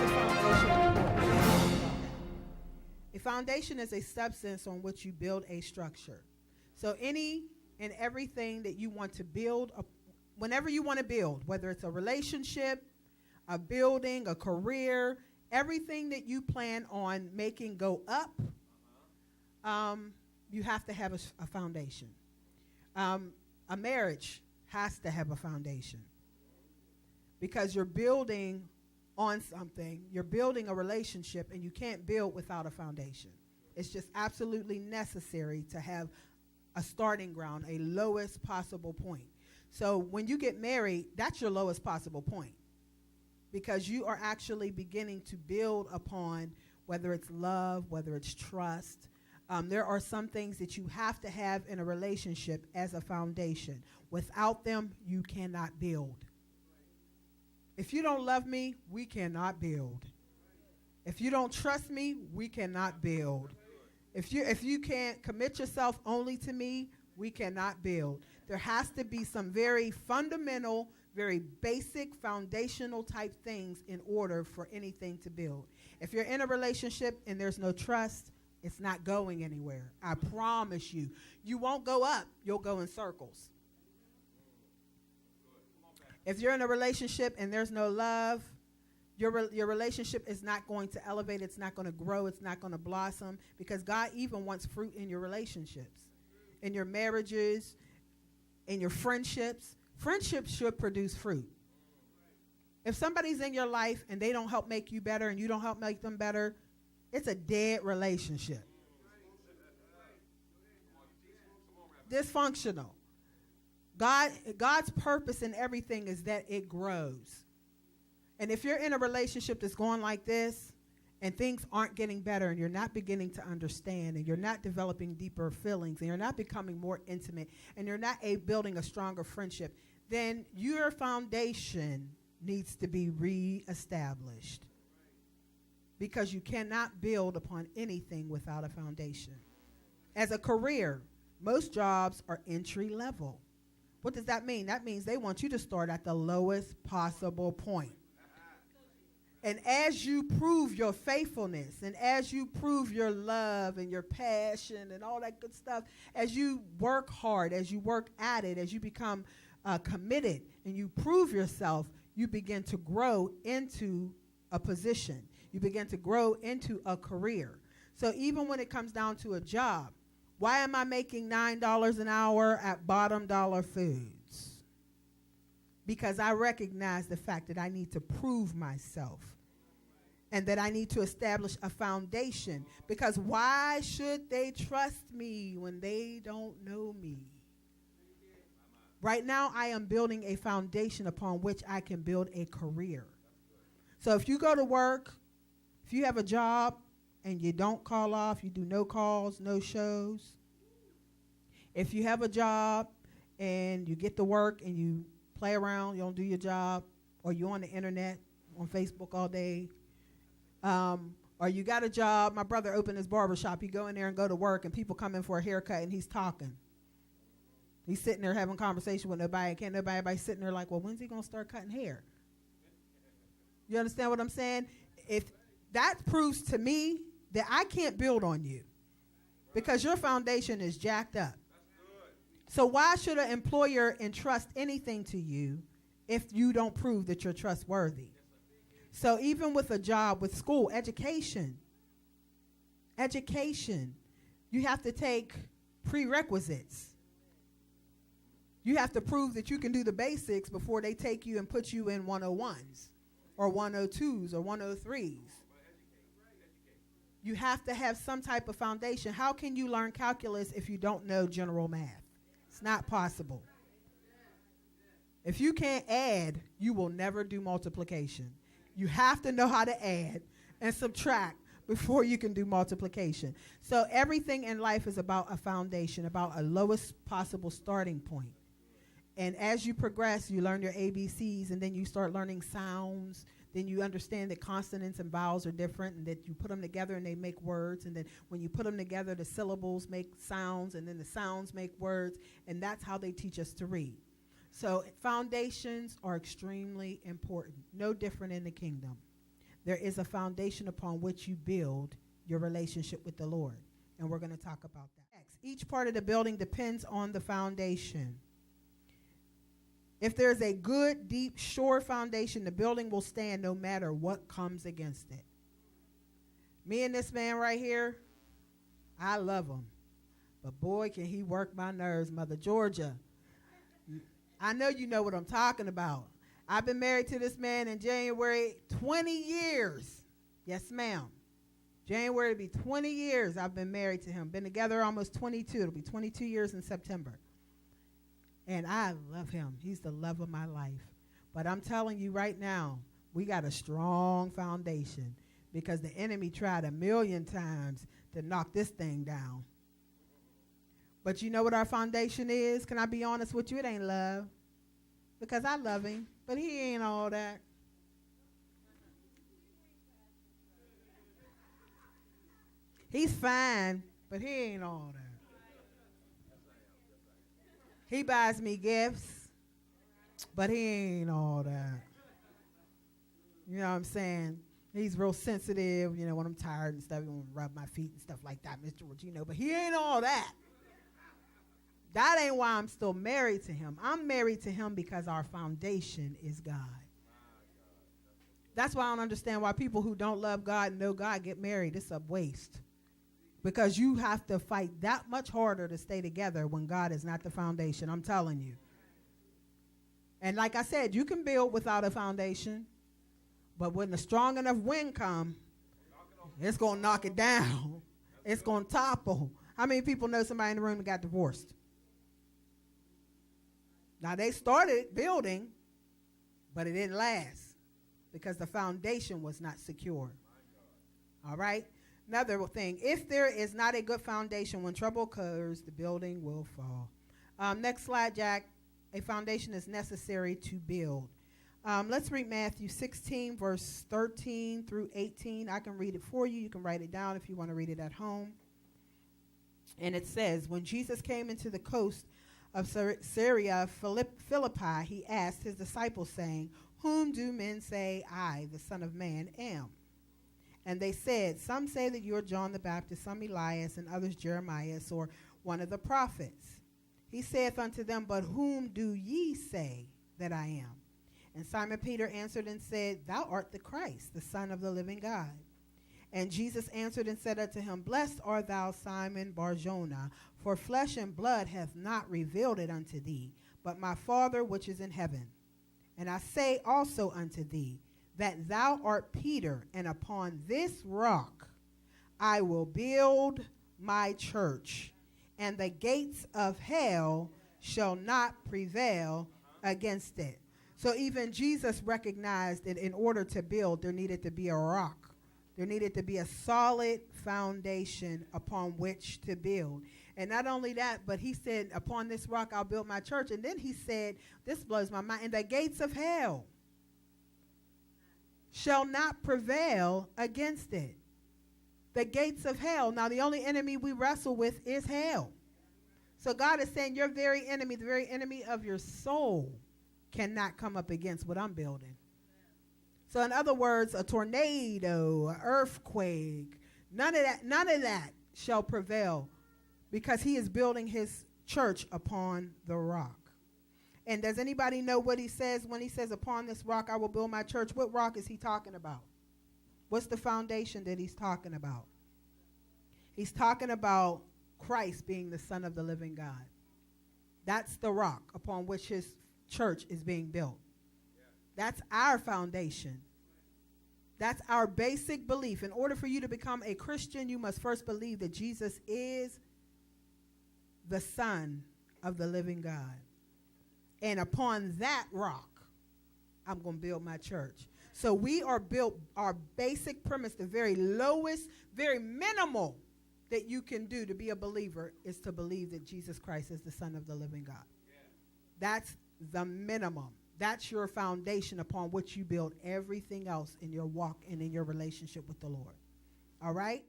a foundation important? A foundation is a substance on which you build a structure. So any and everything that you want to build, whenever you want to build, whether it's a relationship, a building, a career, everything that you plan on making go up, you have to have a foundation. A marriage has to have a foundation because you're building on something. You're building a relationship, and you can't build without a foundation. It's just absolutely necessary to have a starting ground, a lowest possible point. So when you get married, that's your lowest possible point because you are actually beginning to build upon whether it's love, whether it's trust. There are some things that you have to have in a relationship as a foundation. Without them, you cannot build. If you don't love me, we cannot build. If you don't trust me, we cannot build. If you can't commit yourself only to me, we cannot build. There has to be some very fundamental, very basic, foundational type things in order for anything to build. If you're in a relationship and there's no trust, it's not going anywhere. I promise you. You won't go up. You'll go in circles. If you're in a relationship and there's no love, your relationship is not going to elevate. It's not going to grow. It's not going to blossom because God even wants fruit in your relationships, in your marriages, in your friendships. Friendships should produce fruit. If somebody's in your life and they don't help make you better and you don't help make them better, it's a dead relationship. Dysfunctional. God's purpose in everything is that it grows. And if you're in a relationship that's going like this and things aren't getting better and you're not beginning to understand and you're not developing deeper feelings and you're not becoming more intimate and you're not building a stronger friendship, then your foundation needs to be reestablished because you cannot build upon anything without a foundation. As a career, most jobs are entry level. What does that mean? That means they want you to start at the lowest possible point. And as you prove your faithfulness and as you prove your love and your passion and all that good stuff, as you work hard, as you work at it, as you become committed and you prove yourself, you begin to grow into a position. You begin to grow into a career. So even when it comes down to a job, why am I making $9 an hour at Bottom Dollar Foods? Because I recognize the fact that I need to prove myself and that I need to establish a foundation. Because why should they trust me when they don't know me? Right now, I am building a foundation upon which I can build a career. So if you go to work, if you have a job and you don't call off, you do no calls, no shows. If you have a job and you get to work and you play around, you don't do your job, or you're on the internet, on Facebook all day, or you got a job. My brother opened his barbershop. You go in there and go to work, and people come in for a haircut, and he's talking. He's sitting there having conversation with nobody. Can't nobody sitting there like, well, when's he going to start cutting hair? You understand what I'm saying? If that proves to me that I can't build on you because your foundation is jacked up. So why should an employer entrust anything to you if you don't prove that you're trustworthy? So even with a job, with school, education, you have to take prerequisites. You have to prove that you can do the basics before they take you and put you in 101s or 102s or 103s. You have to have some type of foundation. How can you learn calculus if you don't know general math? It's not possible. If you can't add, you will never do multiplication. You have to know how to add and subtract before you can do multiplication. So everything in life is about a foundation, about a lowest possible starting point. And as you progress, you learn your ABCs, and then you start learning sounds. Then you understand that consonants and vowels are different, and that you put them together and they make words. And then when you put them together, the syllables make sounds, and then the sounds make words. And that's how they teach us to read. So foundations are extremely important, no different in the kingdom. there is a foundation upon which you build your relationship with the Lord. And we're going to talk about that. Next, each part of the building depends on the foundation. If there's a good, deep, sure foundation, the building will stand no matter what comes against it. Me and this man right here, I love him. But boy, can he work my nerves, Mother Georgia. I know you know what I'm talking about. I've been married to this man in January, 20 years. Yes, ma'am. January will be 20 years I've been married to him. Been together almost 22. It'll be 22 years in September. And I love him. He's the love of my life. But I'm telling you right now, we got a strong foundation because the enemy tried 1,000,000 times to knock this thing down. But you know what our foundation is? Can I be honest with you? It ain't love. Because I love him, but he ain't all that. He's fine, but he ain't all that. He buys me gifts, but he ain't all that. You know what I'm saying? He's real sensitive, you know, when I'm tired and stuff, he won't rub my feet and stuff like that, Mr. Regino, but he ain't all that. That ain't why I'm still married to him. I'm married to him because our foundation is God. That's why I don't understand why people who don't love God and know God get married. It's a waste. Because you have to fight that much harder to stay together when God is not the foundation. I'm telling you. And like I said, you can build without a foundation. But when a strong enough wind comes, it's going to knock it down. It's going to topple. How many people know somebody in the room that got divorced? Now, they started building, but it didn't last because the foundation was not secure. All right? Another thing, if there is not a good foundation, when trouble occurs, the building will fall. Next slide, Jack. A foundation is necessary to build. Let's read Matthew 16, verse 13 through 18. I can read it for you. You can write it down if you want to read it at home. And it says, when Jesus came into the coast of Syria, Philippi, he asked his disciples, saying, whom do men say I, the Son of Man, am? And they said, some say that you are John the Baptist, some Elias, and others Jeremiah, or one of the prophets. He saith unto them, but whom do ye say that I am? And Simon Peter answered and said, thou art the Christ, the Son of the living God. And Jesus answered and said unto him, blessed art thou, Simon Bar-Jonah, for flesh and blood hath not revealed it unto thee, but my Father which is in heaven. And I say also unto thee, that thou art Peter, and upon this rock I will build my church, and the gates of hell shall not prevail against it. So even Jesus recognized that in order to build, there needed to be a rock. There needed to be a solid foundation upon which to build. And not only that, but he said, upon this rock I'll build my church. And then he said, this blows my mind, and the gates of hell shall not prevail against it. The gates of hell. Now, the only enemy we wrestle with is hell. So God is saying your very enemy, the very enemy of your soul, cannot come up against what I'm building. So in other words, a tornado, an earthquake, none of that shall prevail because he is building his church upon the rock. And does anybody know what he says when he says, upon this rock I will build my church? What rock is he talking about? What's the foundation that he's talking about? He's talking about Christ being the Son of the living God. That's the rock upon which his church is being built. That's our foundation. That's our basic belief. In order for you to become a Christian, you must first believe that Jesus is the Son of the living God. And upon that rock, I'm going to build my church. So we are built, our basic premise, the very lowest, very minimal that you can do to be a believer is to believe that Jesus Christ is the Son of the living God. Yeah. That's the minimum. That's your foundation upon which you build everything else in your walk and in your relationship with the Lord. All right?